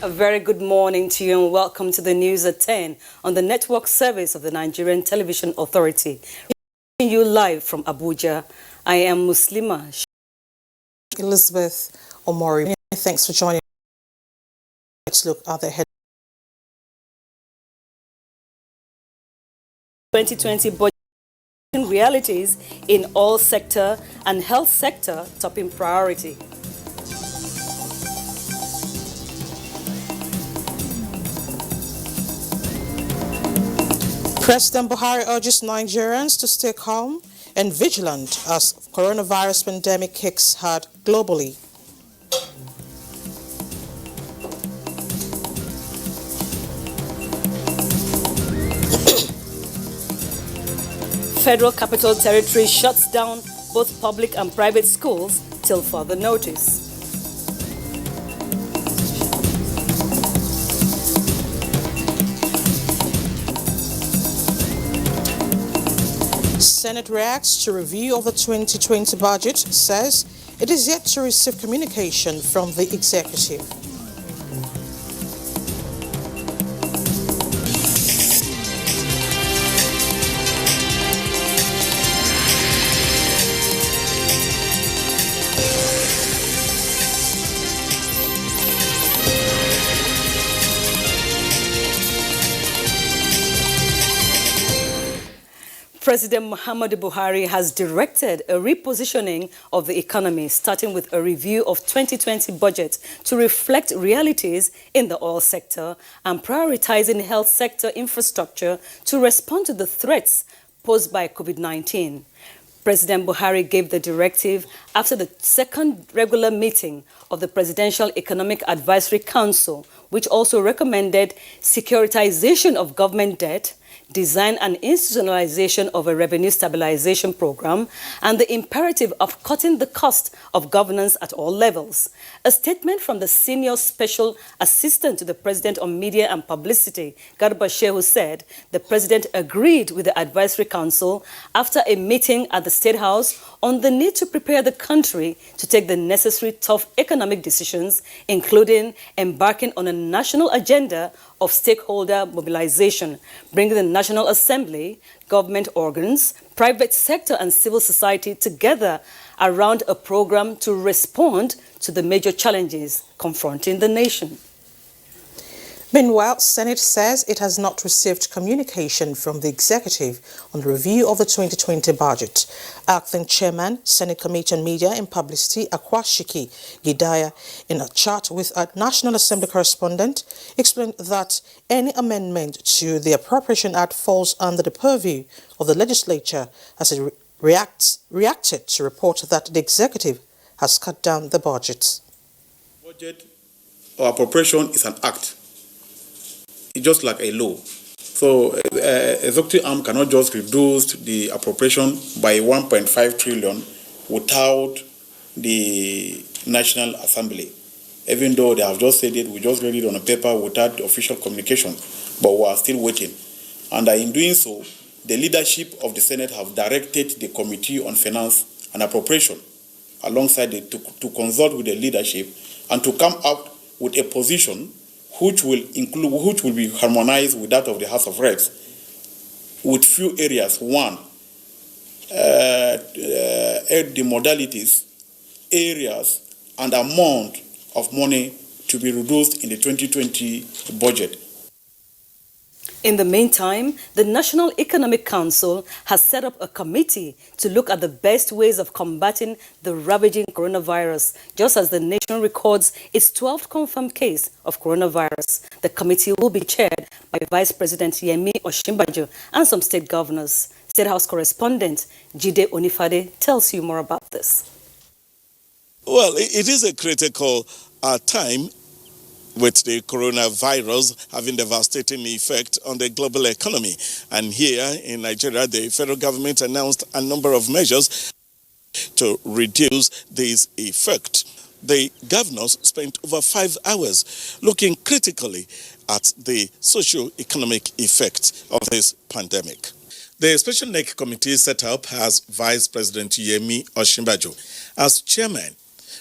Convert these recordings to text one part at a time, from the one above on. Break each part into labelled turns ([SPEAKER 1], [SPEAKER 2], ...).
[SPEAKER 1] A very good morning to you and welcome to the news at 10 on the network service of the Nigerian Television Authority. You live from Abuja. I am Muslima
[SPEAKER 2] Elizabeth Omori. Thanks for joining. Let's look at the head.
[SPEAKER 1] 2020 budget realities in all sector and health sector topping priority.
[SPEAKER 2] President Buhari urges Nigerians to stay calm and vigilant as coronavirus pandemic kicks hard globally.
[SPEAKER 1] Federal Capital Territory shuts down both public and private schools till further notice.
[SPEAKER 2] Senate reacts to review of the 2020 budget, says it is yet to receive communication from the executive.
[SPEAKER 1] President Muhammadu Buhari has directed a repositioning of the economy, starting with a review of 2020 budget to reflect realities in the oil sector and prioritizing health sector infrastructure to respond to the threats posed by COVID-19. President Buhari gave the directive after the second regular meeting of the Presidential Economic Advisory Council, which also recommended securitization of government debt, design and institutionalization of a revenue stabilization program, and the imperative of cutting the cost of governance at all levels. A statement from the Senior Special Assistant to the President on Media and Publicity, Garba Shehu, said the President agreed with the Advisory Council after a meeting at the State House on the need to prepare the country to take the necessary tough economic decisions, including embarking on a national agenda of stakeholder mobilization, bringing the National Assembly, government organs, private sector and civil society together around a program to respond to the major challenges confronting the nation.
[SPEAKER 2] Meanwhile, Senate says it has not received communication from the executive on the review of the 2020 budget. Acting Chairman, Senate Committee on Media and Publicity, Akwashiki Gidaya, in a chat with a National Assembly correspondent, explained that any amendment to the Appropriation Act falls under the purview of the legislature as it reacted to report that the executive has cut down the budget.
[SPEAKER 3] Budget or appropriation is an act. It's just like a law. So executive arm cannot just reduce the appropriation by 1.5 trillion without the National Assembly. Even though they have just said it, we just read it on a paper without official communication, but we are still waiting. And in doing so, the leadership of the Senate have directed the Committee on Finance and Appropriation alongside it to consult with the leadership and to come up with a position which will be harmonized with that of the House of Reps, with few areas. One, the modalities, areas, and amount of money to be reduced in the 2020 budget.
[SPEAKER 1] In the meantime, the National Economic Council has set up a committee to look at the best ways of combating the ravaging coronavirus, just as the nation records its 12th confirmed case of coronavirus. The committee will be chaired by Vice President Yemi Osinbajo and some state governors. State House correspondent Jide Onifade tells you more about this.
[SPEAKER 4] Well, it is a critical time, with the coronavirus having devastating effect on the global economy. And here in Nigeria, the federal government announced a number of measures to reduce this effect. The governors spent over 5 hours looking critically at the socio-economic effects of this pandemic. The Special NEC Committee set up has Vice President Yemi Osinbajo as chairman,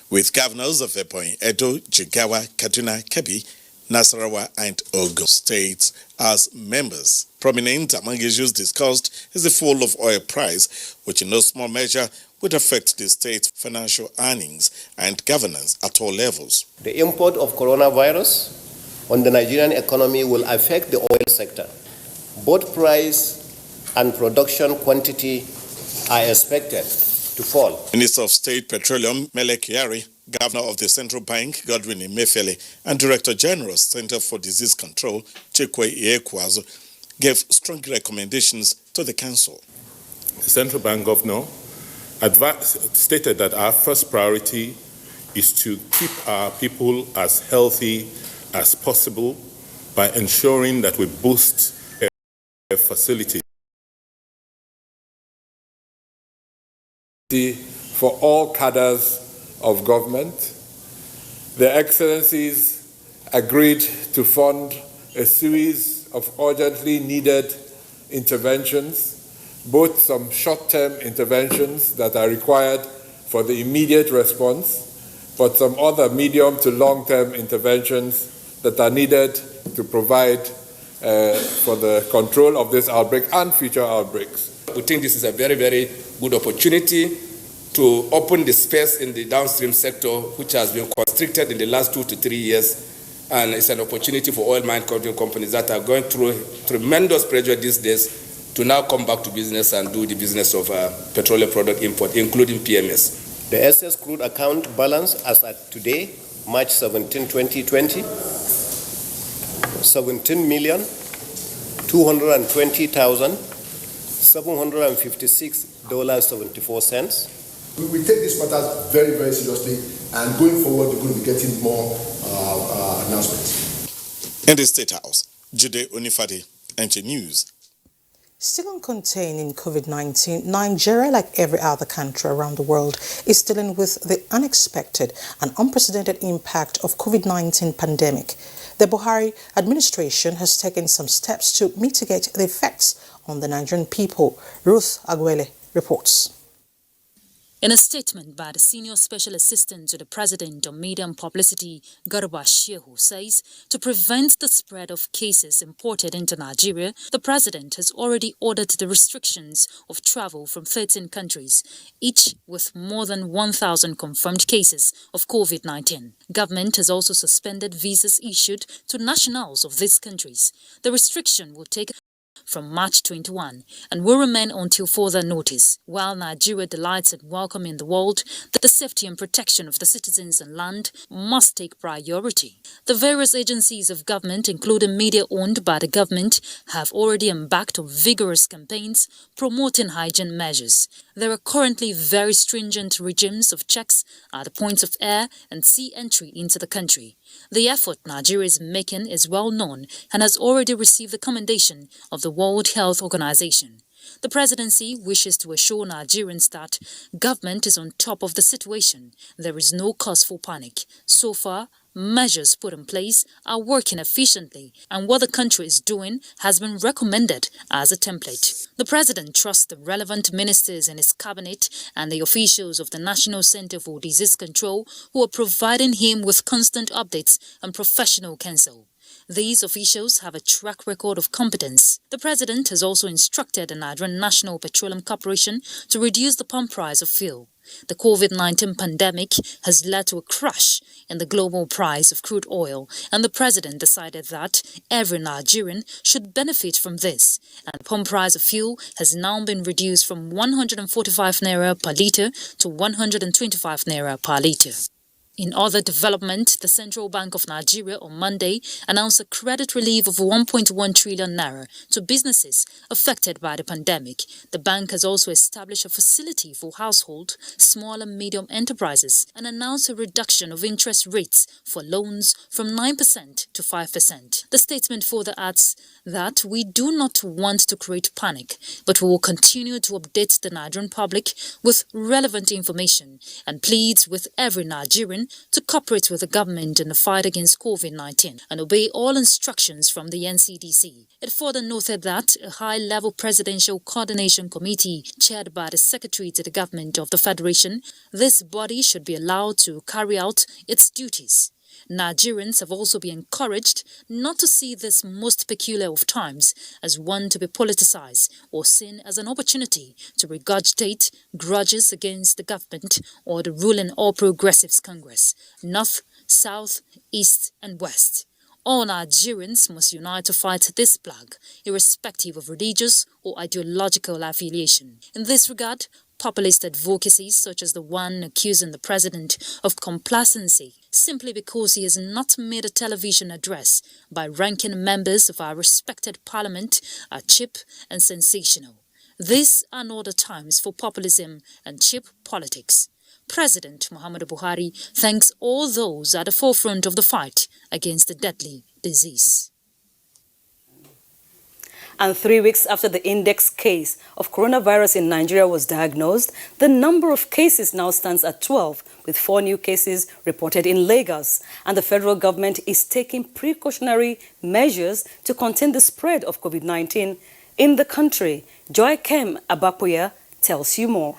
[SPEAKER 4] with governors of Ebonyi, Edo, Jigawa, Kaduna, Kebbi, Nasarawa and Ogun states as members. Prominent among issues discussed is the fall of oil price, which in no small measure would affect the state's financial earnings and governance at all levels.
[SPEAKER 5] The import of coronavirus on the Nigerian economy will affect the oil sector. Both price and production quantity are expected to fall.
[SPEAKER 4] Minister of State Petroleum Mele Kyari, Governor of the Central Bank Godwin Emefiele, and Director General Center for Disease Control Chekwe Iekwazo gave strong recommendations to the council.
[SPEAKER 6] The Central Bank Governor stated that our first priority is to keep our people as healthy as possible by ensuring that we boost their facilities.
[SPEAKER 7] For all cadres of government, the Excellencies agreed to fund a series of urgently needed interventions, both some short-term interventions that are required for the immediate response, but some other medium to long-term interventions that are needed to provide for the control of this outbreak and future outbreaks.
[SPEAKER 8] We think this is a very, very good opportunity to open the space in the downstream sector, which has been constricted in the last 2 to 3 years. And it's an opportunity for oil mine companies that are going through tremendous pressure these days to now come back to business and do the business of petroleum product import, including PMS.
[SPEAKER 5] The excess crude account balance as at today, March 17, 2020, $17,220,756.74.
[SPEAKER 9] We take this matter very, very seriously, and going forward, we're going to be getting more announcements.
[SPEAKER 4] In the State House, Jide Onifade, NTA News.
[SPEAKER 2] Still on containing COVID-19, Nigeria, like every other country around the world, is dealing with the unexpected and unprecedented impact of COVID-19 pandemic. The Buhari administration has taken some steps to mitigate the effects on the Nigerian people. Ruth Agwele reports.
[SPEAKER 10] In a statement by the Senior Special Assistant to the President on Media and Publicity, Garba Shehu says, to prevent the spread of cases imported into Nigeria, the President has already ordered the restrictions of travel from 13 countries, each with more than 1,000 confirmed cases of COVID-19. Government has also suspended visas issued to nationals of these countries. The restriction will take from March 21 and will remain until further notice. While Nigeria delights in welcoming the world, the safety and protection of the citizens and land must take priority. The various agencies of government, including media owned by the government, have already embarked on vigorous campaigns promoting hygiene measures. There are currently very stringent regimes of checks at the points of air and sea entry into the country. The effort Nigeria is making is well known and has already received the commendation of the World Health Organization. The presidency wishes to assure Nigerians that government is on top of the situation. There is no cause for panic. So far, measures put in place are working efficiently, and what the country is doing has been recommended as a template. The president trusts the relevant ministers in his cabinet and the officials of the National Center for Disease Control who are providing him with constant updates and professional counsel. These officials have a track record of competence. The president has also instructed the Nigerian National Petroleum Corporation to reduce the pump price of fuel. The COVID-19 pandemic has led to a crash in the global price of crude oil, and the president decided that every Nigerian should benefit from this. And the pump price of fuel has now been reduced from 145 naira per litre to 125 naira per litre. In other development, the Central Bank of Nigeria on Monday announced a credit relief of 1.1 trillion naira to businesses affected by the pandemic. The bank has also established a facility for household, small and medium enterprises and announced a reduction of interest rates for loans from 9% to 5%. The statement further adds that we do not want to create panic, but we will continue to update the Nigerian public with relevant information and pleads with every Nigerian to cooperate with the government in the fight against COVID-19 and obey all instructions from the NCDC. It further noted that a high-level presidential coordination committee chaired by the Secretary to the Government of the Federation, this body should be allowed to carry out its duties. Nigerians have also been encouraged not to see this most peculiar of times as one to be politicized or seen as an opportunity to regurgitate grudges against the government or the ruling All Progressives Congress, North, South, East and West. All Nigerians must unite to fight this plague, irrespective of religious or ideological affiliation. In this regard, populist advocacies such as the one accusing the president of complacency simply because he has not made a television address by ranking members of our respected parliament are cheap and sensational. These are not the times for populism and cheap politics. President Muhammadu Buhari thanks all those at the forefront of the fight against the deadly disease.
[SPEAKER 1] And 3 weeks after the index case of coronavirus in Nigeria was diagnosed, the number of cases now stands at 12, with 4 new cases reported in Lagos. And the federal government is taking precautionary measures to contain the spread of COVID-19 in the country. Joykem Abapoya tells you more.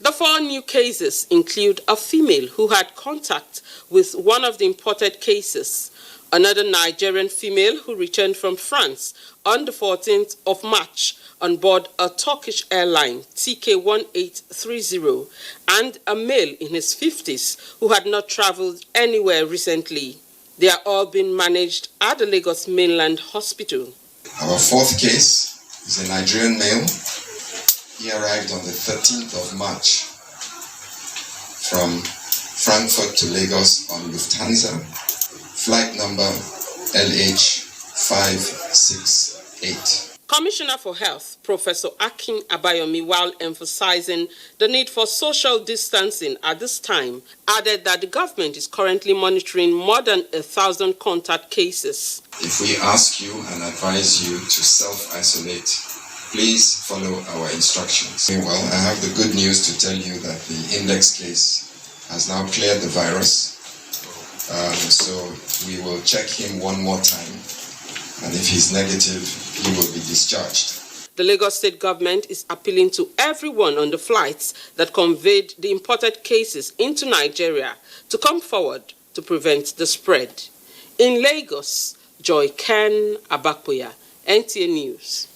[SPEAKER 11] The 4 new cases include a female who had contact with one of the imported cases, another Nigerian female who returned from France on the 14th of March on board a Turkish airline TK1830, and a male in his 50s who had not traveled anywhere recently. They are all being managed at the Lagos Mainland Hospital.
[SPEAKER 12] Our 4th case is a Nigerian male. He arrived on the 13th of March from Frankfurt to Lagos on Lufthansa, flight number LH568.
[SPEAKER 11] Commissioner for Health, Professor Akin Abayomi, while emphasizing the need for social distancing at this time, added that the government is currently monitoring more than 1,000 contact cases.
[SPEAKER 12] If we ask you and advise you to self-isolate, please follow our instructions. Well, I have the good news to tell you that the index case has now cleared the virus. So we will check him one more time. And if he's negative, he will be discharged.
[SPEAKER 11] The Lagos State government is appealing to everyone on the flights that conveyed the imported cases into Nigeria to come forward to prevent the spread. In Lagos, Joykem Abapoya, NTA News.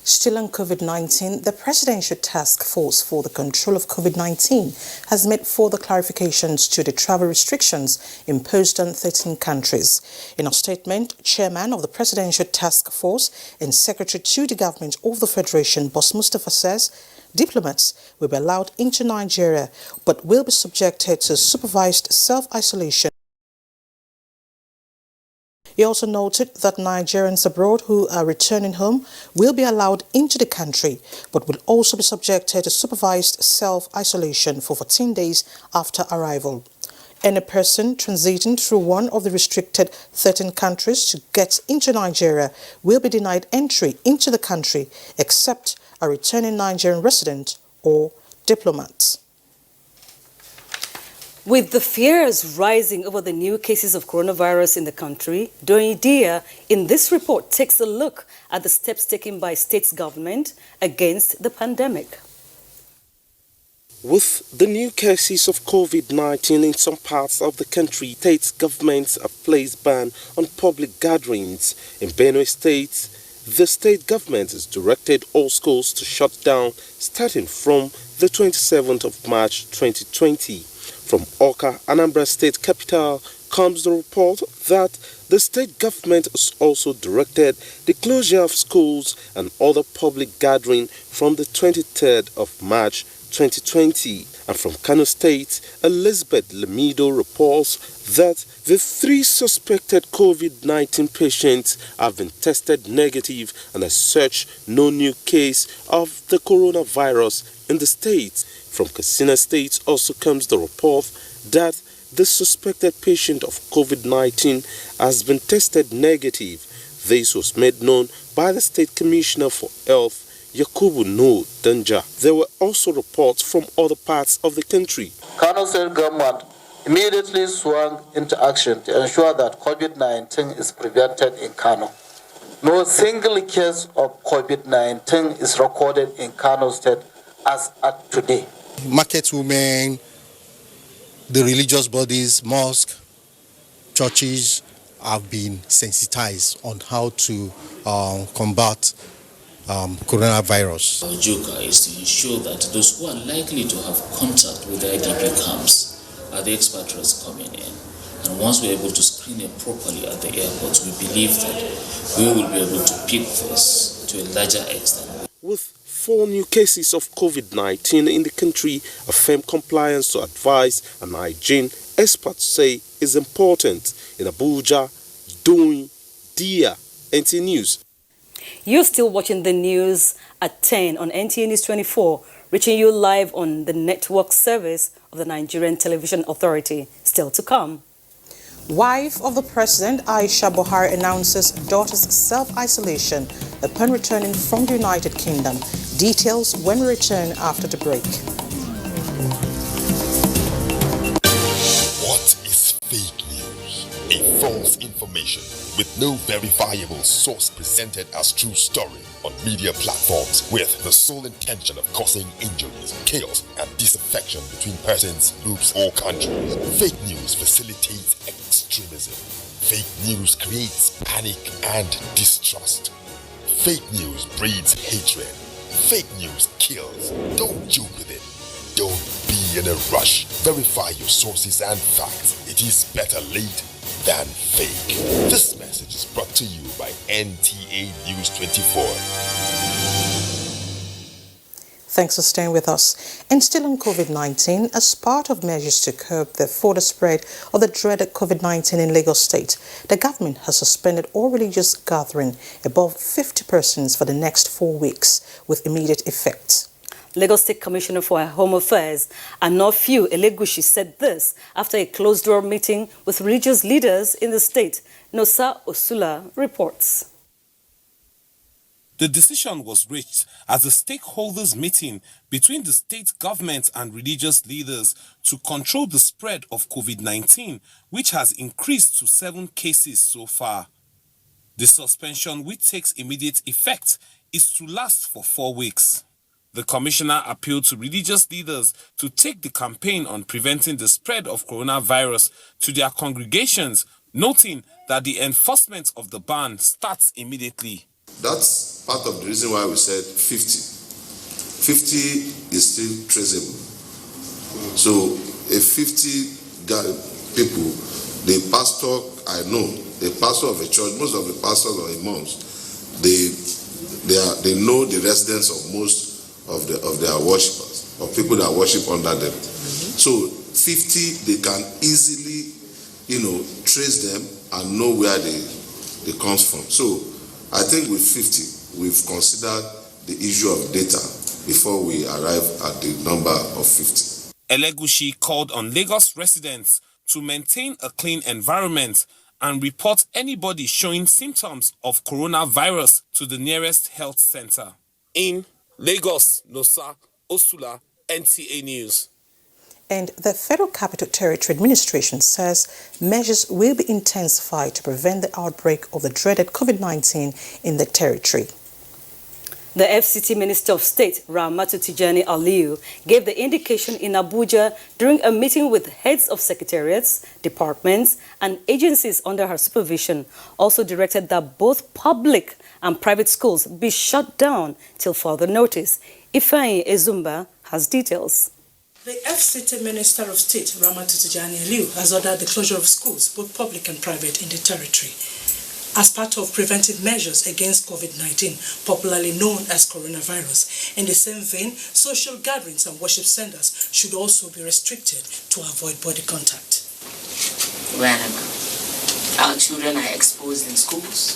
[SPEAKER 2] Still on COVID-19, the Presidential Task Force for the Control of COVID-19 has made further clarifications to the travel restrictions imposed on 13 countries. In a statement, Chairman of the Presidential Task Force and Secretary to the Government of the Federation, Boss Mustafa, says diplomats will be allowed into Nigeria but will be subjected to supervised self-isolation. He also noted that Nigerians abroad who are returning home will be allowed into the country, but will also be subjected to supervised self-isolation for 14 days after arrival. Any person transiting through one of the restricted 13 countries to get into Nigeria will be denied entry into the country except a returning Nigerian resident or diplomat.
[SPEAKER 1] With the fears rising over the new cases of coronavirus in the country, Doidia in this report takes a look at the steps taken by states' government against the pandemic.
[SPEAKER 13] With the new cases of COVID-19 in some parts of the country, state governments have placed ban on public gatherings. In Benue State, the state government has directed all schools to shut down starting from the 27th of March 2020. From Awka, Anambra State capital, comes the report that the state government has also directed the closure of schools and other public gathering from the 23rd of March 2020. And from Kano State, Elizabeth Lamido reports that the 3 suspected COVID-19 patients have been tested negative, and as such, no new case of the coronavirus in the state. From Katsina State also comes the report that the suspected patient of COVID-19 has been tested negative. This was made known by the State Commissioner for Health, Yakubu No Danja. There were also reports from other parts of the country.
[SPEAKER 14] Kano State government immediately swung into action to ensure that COVID-19 is prevented in Kano. No single case of COVID-19 is recorded in Kano State as at today.
[SPEAKER 15] Market women, the religious bodies, mosque, churches have been sensitized on how to combat coronavirus.
[SPEAKER 16] Our joker is to ensure that those who are likely to have contact with the IDP camps are the expatriates coming in. And once we're able to screen it properly at the airports, we believe that we will be able to pick this to a larger extent.
[SPEAKER 13] With 4 new cases of COVID-19 in the country, a firm compliance to advice and hygiene, experts say is important. In Abuja, doing Dia, NTA News.
[SPEAKER 1] You're still watching the news at 10 on NTA News 24, reaching you live on the network service of the Nigerian Television Authority. Still to come.
[SPEAKER 2] Wife of the president, Aisha Buhari, announces daughter's self-isolation upon returning from the United Kingdom. Details when we return after the break.
[SPEAKER 17] What is fake news? A false information with no verifiable source presented as true story on media platforms with the sole intention of causing injuries, chaos, and disaffection between persons, groups, or countries. Fake news facilitates extremism. Fake news creates panic and distrust. Fake news breeds hatred. Fake news kills. Don't joke with it. Don't be in a rush. Verify your sources and facts. It is better late than fake. This message is brought to you by NTA News 24.
[SPEAKER 2] Thanks for staying with us. And still on COVID-19, as part of measures to curb the further spread of the dreaded COVID-19 in Lagos State, the government has suspended all religious gathering above 50 persons for the next 4 weeks with immediate effect.
[SPEAKER 1] Lagos State Commissioner for Home Affairs, Anofiu Elegushi, said this after a closed-door meeting with religious leaders in the state. Nosa Osula reports.
[SPEAKER 18] The decision was reached as a stakeholders meeting between the state government and religious leaders to control the spread of COVID-19, which has increased to 7 cases so far. The suspension, which takes immediate effect, is to last for 4 weeks. The commissioner appealed to religious leaders to take the campaign on preventing the spread of coronavirus to their congregations, noting that the enforcement of the ban starts immediately.
[SPEAKER 19] That's part of the reason why we said 50. 50 is still traceable. So if 50 people, the pastor, I know, the pastor of a church, most of the pastors or imams, they know the residence of most of their worshippers, or people that worship under them. So 50, they can easily, trace them and know where they comes from. So I think with 50, we've considered the issue of data before we arrive at the number of 50.
[SPEAKER 18] Elegushi called on Lagos residents to maintain a clean environment and report anybody showing symptoms of coronavirus to the nearest health center. In Lagos, Nosa Osula, NTA News.
[SPEAKER 2] And the Federal Capital Territory Administration says measures will be intensified to prevent the outbreak of the dreaded COVID-19 in the territory.
[SPEAKER 1] The FCT Minister of State, Rahmatu Tijani Aliyu, gave the indication in Abuja during a meeting with heads of secretariats, departments, and agencies under her supervision. Also directed that both public and private schools be shut down till further notice. Ifeanyi Ezumba has details.
[SPEAKER 20] The FCT Minister of State, Rahmatu Tijani Aliyu, has ordered the closure of schools, both public and private, in the territory as part of preventive measures against COVID-19, popularly known as coronavirus. In the same vein, social gatherings and worship centers should also be restricted to avoid body contact.
[SPEAKER 21] Wherever our children are exposed in schools,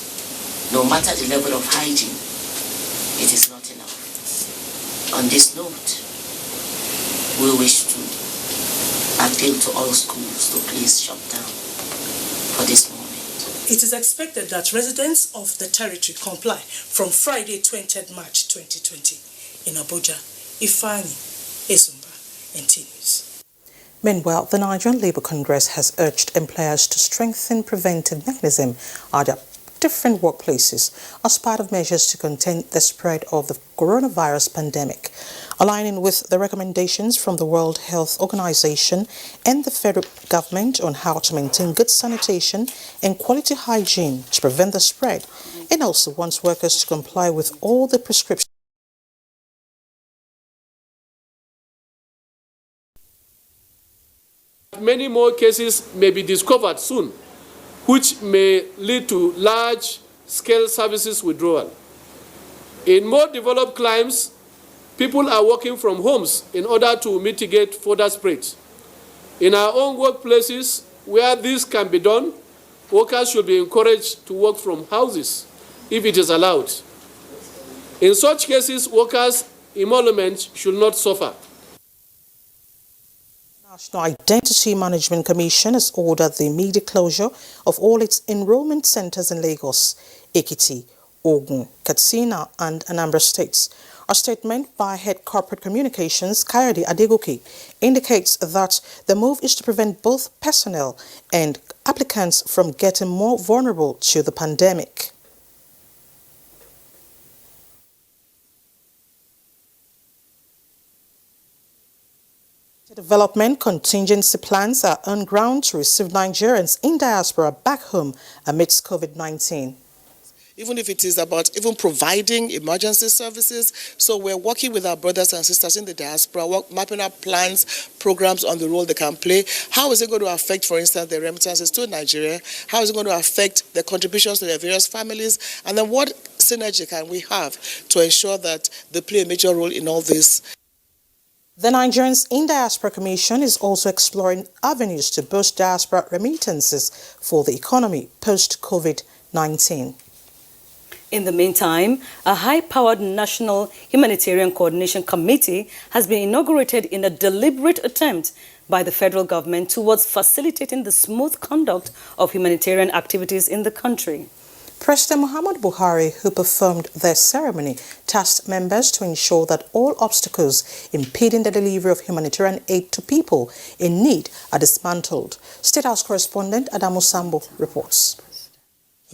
[SPEAKER 21] no matter the level of hygiene, it is not enough. On this note, we wish to appeal to all schools to please shut down for this moment.
[SPEAKER 20] It is expected that residents of the territory comply from Friday, 20th March 2020. In Abuja, Ifeanyi Ezumba, NTA News.
[SPEAKER 2] Meanwhile, the Nigerian Labour Congress has urged employers to strengthen preventive mechanism at their different workplaces as part of measures to contain the spread of the coronavirus pandemic, aligning with the recommendations from the World Health Organization and the federal government on how to maintain good sanitation and quality hygiene to prevent the spread, and also wants workers to comply with all the prescriptions.
[SPEAKER 3] Many more cases may be discovered soon, which may lead to large-scale services withdrawal. In more developed climes, people are working from homes in order to mitigate further spreads. In our own workplaces, where this can be done, workers should be encouraged to work from houses if it is allowed. In such cases, workers' emolument should not suffer.
[SPEAKER 2] National Identity Management Commission has ordered the immediate closure of all its enrollment centers in Lagos, Ekiti, Ogun, Katsina, and Anambra states. A statement by Head Corporate Communications, Kayode Adegoke, indicates that the move is to prevent both personnel and applicants from getting more vulnerable to the pandemic. Development contingency plans are on ground to receive Nigerians in diaspora back home amidst COVID-19.
[SPEAKER 22] Even if it is about even providing emergency services. So we're working with our brothers and sisters in the diaspora, mapping out plans, programs on the role they can play. How is it going to affect, for instance, the remittances to Nigeria? How is it going to affect the contributions to their various families? And then what synergy can we have to ensure that they play a major role in all this?
[SPEAKER 2] The Nigerians in Diaspora Commission is also exploring avenues to boost diaspora remittances for the economy post-COVID-19.
[SPEAKER 1] In the meantime, a high-powered National Humanitarian Coordination Committee has been inaugurated in a deliberate attempt by the federal government towards facilitating the smooth conduct of humanitarian activities in the country.
[SPEAKER 2] President Muhammadu Buhari, who performed the ceremony, tasked members to ensure that all obstacles impeding the delivery of humanitarian aid to people in need are dismantled. State House correspondent Adamu Sambo reports.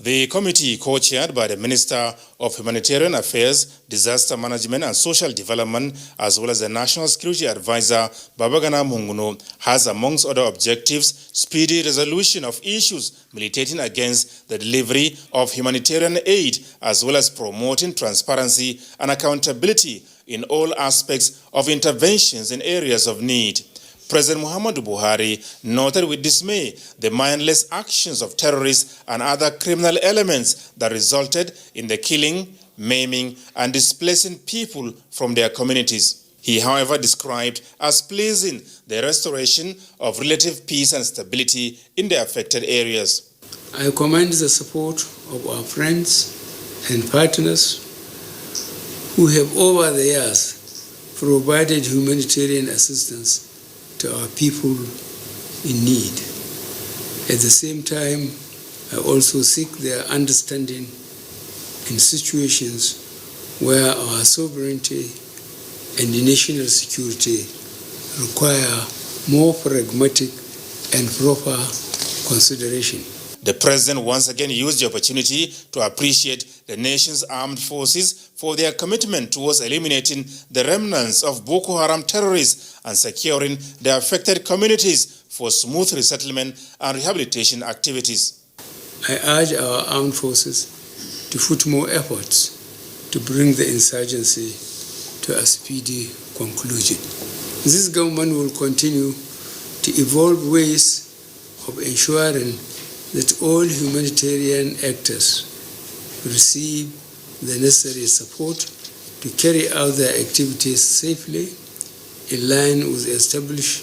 [SPEAKER 23] The committee, co-chaired by the Minister of Humanitarian Affairs, Disaster Management and Social Development, as well as the National Security Advisor, Babagana Munguno, has, amongst other objectives, speedy resolution of issues militating against the delivery of humanitarian aid, as well as promoting transparency and accountability in all aspects of interventions in areas of need. President Muhammadu Buhari noted with dismay the mindless actions of terrorists and other criminal elements that resulted in the killing, maiming, and displacing people from their communities. He, however, described as pleasing the restoration of relative peace and stability in the affected areas.
[SPEAKER 24] I commend the support of our friends and partners who have over the years provided humanitarian assistance to our people in need. At the same time, I also seek their understanding in situations where our sovereignty and national security require more pragmatic and proper consideration.
[SPEAKER 23] The President once again used the opportunity to appreciate the nation's armed forces for their commitment towards eliminating the remnants of Boko Haram terrorists and securing the affected communities for smooth resettlement and rehabilitation activities.
[SPEAKER 24] I urge our armed forces to put more efforts to bring the insurgency to a speedy conclusion. This government will continue to evolve ways of ensuring that all humanitarian actors receive the necessary support to carry out their activities safely, in line with established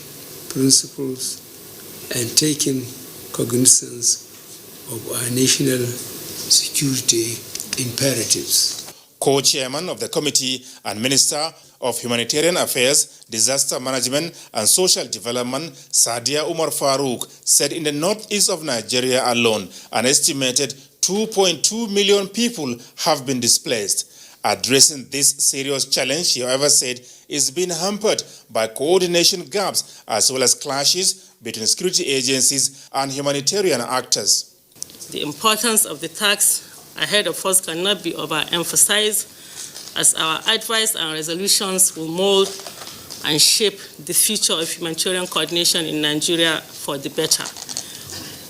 [SPEAKER 24] principles and taking cognizance of our national security imperatives.
[SPEAKER 23] Co-chairman of the committee and Minister of Humanitarian Affairs, Disaster Management and Social Development, Sadia Umar Farouk, said in the northeast of Nigeria alone, an estimated 2.2 million people have been displaced. Addressing this serious challenge, he however said, is being hampered by coordination gaps as well as clashes between security agencies and humanitarian actors.
[SPEAKER 25] The importance of the task
[SPEAKER 5] ahead of us cannot be overemphasized, as our advice and resolutions will mold and shape the future of humanitarian coordination in Nigeria for the better.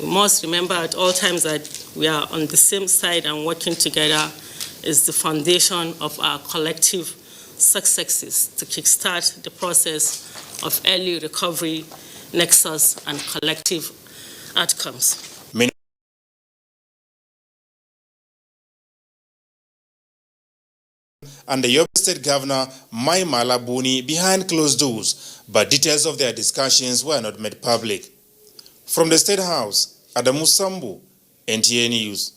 [SPEAKER 5] We must remember at all times that we are on the same side, and working together is the foundation of our collective successes to kickstart the process of early recovery, nexus, and collective outcomes.
[SPEAKER 23] And the Yobe State Governor Mai Mala Buni behind closed doors, but details of their discussions were not made public. From the State House, Adamu Sambu, NTA News.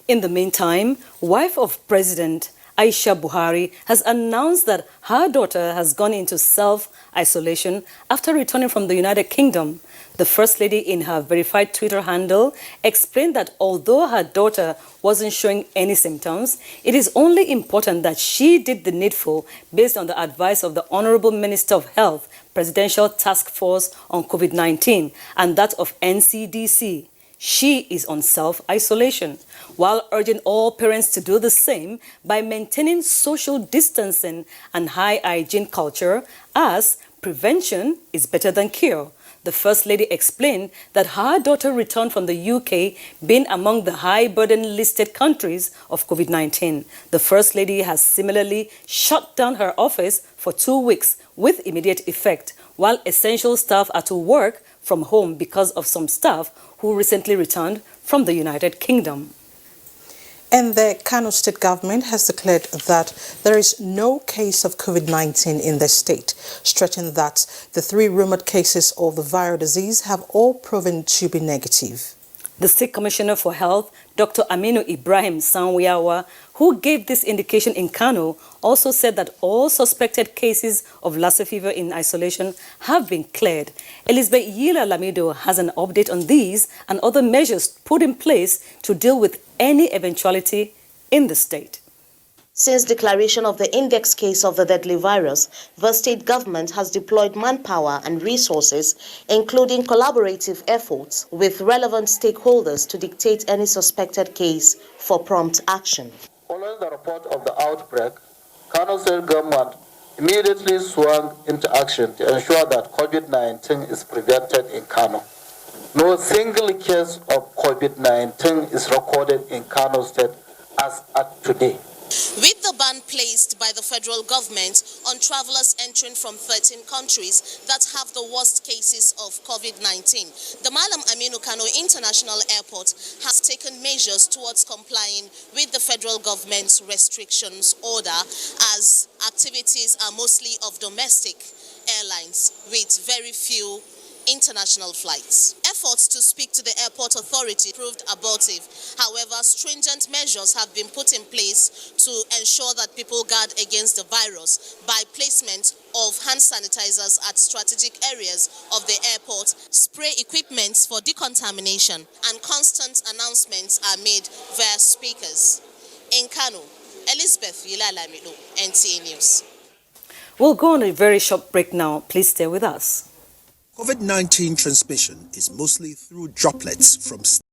[SPEAKER 1] In the meantime, wife of President Aisha Buhari has announced that her daughter has gone into self-isolation after returning from the United Kingdom. The First Lady, in her verified Twitter handle, explained that although her daughter wasn't showing any symptoms, it is only important that she did the needful based on the advice of the Honorable Minister of Health, Presidential Task Force on COVID-19, and that of NCDC. She is on self-isolation, while urging all parents to do the same by maintaining social distancing and high hygiene culture, as prevention is better than cure. The First Lady explained that her daughter returned from the UK, being among the high-burden listed countries of COVID-19. The First Lady has similarly shut down her office for 2 weeks with immediate effect, while essential staff are to work from home because of some staff who recently returned from the United Kingdom.
[SPEAKER 2] And the Kano State government has declared that there is no case of COVID-19 in the state, stressing that the 3 rumored cases of the viral disease have all proven to be negative.
[SPEAKER 1] The State Commissioner for Health, Dr. Aminu Ibrahim Sanwiawa, who gave this indication in Kano, also said that all suspected cases of Lassa fever in isolation have been cleared. Elizabeth Yila Lamido has an update on these and other measures put in place to deal with any eventuality in the state.
[SPEAKER 6] Since declaration of the index case of the deadly virus, the state government has deployed manpower and resources, including collaborative efforts with relevant stakeholders to dictate any suspected case for prompt action.
[SPEAKER 14] Following the report of the outbreak, Kano State government immediately swung into action to ensure that COVID-19 is prevented in Kano. No single case of COVID-19 is recorded in Kano State as at today.
[SPEAKER 6] With the ban placed by the federal government on travelers entering from 13 countries that have the worst cases of COVID-19, the Malam Aminu Kano International Airport has taken measures towards complying with the federal government's restrictions order, as activities are mostly of domestic airlines with very few international flights. Efforts to speak to the airport authority proved abortive. However, stringent measures have been put in place to ensure that people guard against the virus by placement of hand sanitizers at strategic areas of the airport, spray equipment for decontamination, and constant announcements are made via speakers. In Kano, Elizabeth Yilalamido, NTA News.
[SPEAKER 1] We'll go on a very short break now. Please stay with us.
[SPEAKER 7] COVID-19 transmission is mostly through droplets from